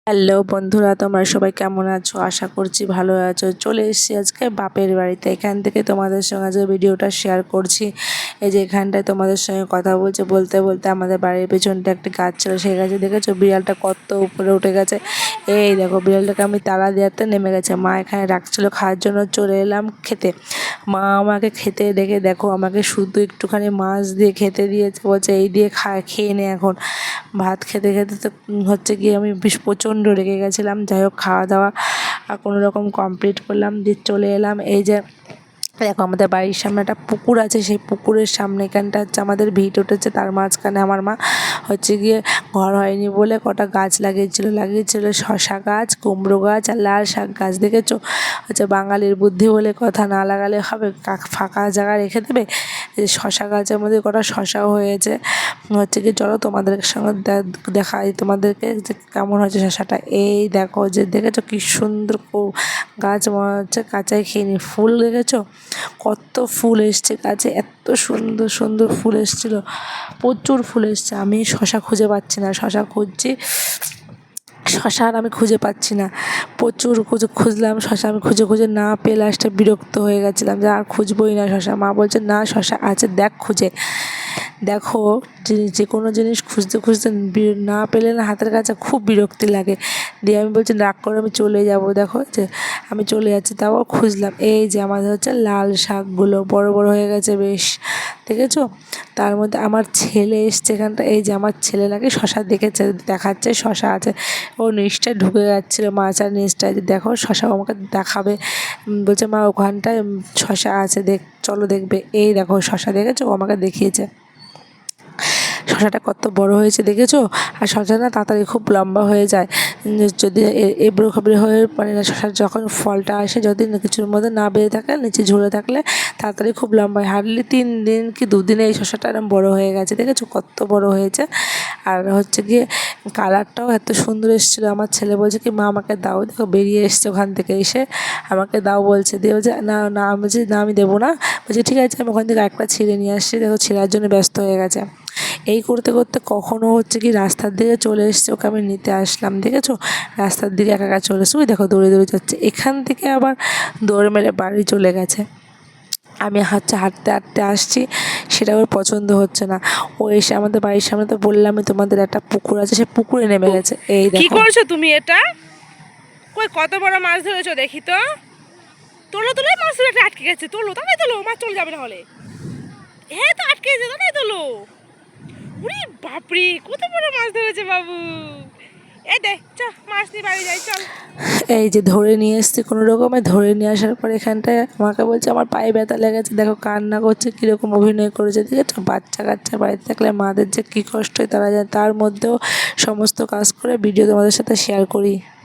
Hello বন্ধুরা, তোমরা সবাই কেমন আছো? আশা করছি ভালো আছো। চলে এসেছি আজকে বাপের বাড়িতে। এখান থেকে তোমাদের সঙ্গে আজকে ভিডিওটা শেয়ার করছি। এই যে এখানটায় তোমাদের সঙ্গে কথা বলতে বলতে আমাদের বাড়ির পেছনটা একটা গাছ ছিল, সেই গাছে দেখেছো বিড়ালটা কত উপরে উঠে গেছে। এই দেখো বিড়ালটাকে আমি তালা দেওয়াতে নেমে গেছে। মা এখানে রাখছিল খাওয়ার জন্য, চলে এলাম খেতে। মা আমাকে খেতে ডেকে দেখো আমাকে শুধু একটুখানি মাছ দিয়ে খেতে দিয়েছে, বলছে এই দিয়ে খেয়ে নে। এখন ভাত খেতে খেতে তো হচ্ছে গিয়ে আমি প্রচণ্ড রেগে গেছিলাম। যাই হোক খাওয়া দাওয়া কোনো রকম কমপ্লিট করলাম, দিয়ে চলে এলাম। এই যে দেখো আমাদের বাড়ির সামনে একটা পুকুর আছে, সেই পুকুরের সামনে এখানটা হচ্ছে আমাদের ভিট উঠেছে, তার মাঝখানে আমার মা হচ্ছে গিয়ে ঘর হয়নি বলে কটা গাছ লাগিয়েছিল শশা গাছ, কুমড়ো গাছ আর লাল শাক গাছ। দেখেছো, হচ্ছে বাঙালির বুদ্ধি বলে কথা, না লাগালে হবে, ফাঁকা জায়গা রেখে দেবে। শশা গাছের মধ্যে কটা শশাও হয়েছে। হচ্ছে কি চলো তোমাদের সঙ্গে দেখাই তোমাদেরকে যে কেমন হয়েছে শশাটা। এই দেখো যে দেখেছো কি সুন্দর গাছ, মনে হচ্ছে কাঁচাই খেয়ে নি। ফুল দেখেছো কত ফুল এসছে গাছে, এত সুন্দর সুন্দর ফুল এসছিল, প্রচুর ফুল এসছে। আমি শশা খুঁজে পাচ্ছি না, শশা খুঁজছি, শশা আর আমি খুঁজে পাচ্ছি না। প্রচুর খুঁজলাম শশা, আমি খুঁজে খুঁজে না পেয়ে লাস্টে বিরক্ত হয়ে গেছিলাম যে আর খুঁজবই না শশা। মা বলছে না শশা আছে, দেখ খুঁজে। দেখো যে কোনো জিনিস খুঁজতে খুঁজতে না পেলে না হাতের কাছে খুব বিরক্তি লাগে। দিয়ে আমি বলছি রাগ করে আমি চলে যাব। দেখো যে আমি চলে যাচ্ছি, তাও খুঁজলাম। এই যে আমাদের হচ্ছে লাল শাকগুলো বড় বড় হয়ে গেছে বেশ, দেখেছো। তার মধ্যে আমার ছেলে এসছে এখানটা। এই যে আমার ছেলে নাকি শশা দেখেছে, দেখাচ্ছে শশা আছে। ও নিচটায় ঢুকে যাচ্ছিলো মাচার নিচটায়, যে দেখো শশা আমাকে দেখাবে। বলছে মা ওখানটায় শশা আছে, চলো দেখবে। এই দেখো শশা দেখেছো, ও আমাকে দেখিয়েছে। শশাটা কত বড় হয়েছে দেখেছো। আর শশা না তাড়াতাড়ি খুব লম্বা হয়ে যায়, যদি এবড়ো খেবড়ো হয়ে মানে শশার যখন ফলটা আসে, যদি কিছুর মধ্যে না বেড়ে থাকে, নিচে ঝুলে থাকলে তাড়াতাড়ি খুব লম্বা হয়। হার্ডলি 3 দিন কি 2 দিনে এই শশাটা এরকম বড় হয়ে গেছে, দেখেছো কত বড় হয়েছে। আর হচ্ছে গিয়ে কালারটাও এত সুন্দর এসেছিলো। আমার ছেলে বলছে কি মা আমাকে দাও, দেখো বেরিয়ে এসছে ওখান থেকে এসে আমাকে দাও বলছে। দিয়ে বলছে না না, আমি বলছি না আমি দেবো না। বলছে ঠিক আছে, আমি ওখান থেকে একটা ছিঁড়ে নিয়ে আসছি। দেখো ছেঁড়ার জন্য ব্যস্ত হয়ে গেছে। এই করতে করতে কখনো হচ্ছে কি রাস্তার দিকে চলে এসছে, ওকে আমি নিতে আসলাম। দেখেছো রাস্তার দিকে একা একা চলে এসছে, ওই দেখো দৌড়ে দৌড়ে যাচ্ছে। এখান থেকে আবার দৌড় মেরে বাড়ি চলে গেছে। আমি হাঁটতে হাঁটতে আসছি, সেটা ওর পছন্দ হচ্ছে না। ও এসে আমাদের বাড়ির সামনে, তো বললামই তোমাদের একটা পুকুর আছে, সে পুকুরে নেমে গেছে। এই কি দেখো করছো তুমি এটা? কই কত বড় মাছ ধরেছো দেখি তো। তোলো তোলো, মাছ ধরে আটকে গেছে, তোলো তাই তোলো, মাছ চলে যাবে না হলে। হ্যাঁ তো আটকে গেছে, তাই তোলো। উরি বাপরে, কত বড় মাছ ধরেছে বাবু। এই দে চ, মাছ নিয়ে বাড়ি যাই চল। এই যে ধরে নিয়ে এসছি, কোনো রকমে ধরে নিয়ে আসার পর এখানটায় আমাকে বলছে আমার পায়ে ব্যথা লেগেছে। দেখো কান্না করছে, কীরকম অভিনয় করেছে, ঠিক আছে। বাচ্চা কাচ্চা বাড়িতে থাকলে মাদের যে কী কষ্ট হয় তারা জানে, তার মধ্যেও সমস্ত কাজ করে ভিডিও তোমাদের সাথে শেয়ার করি।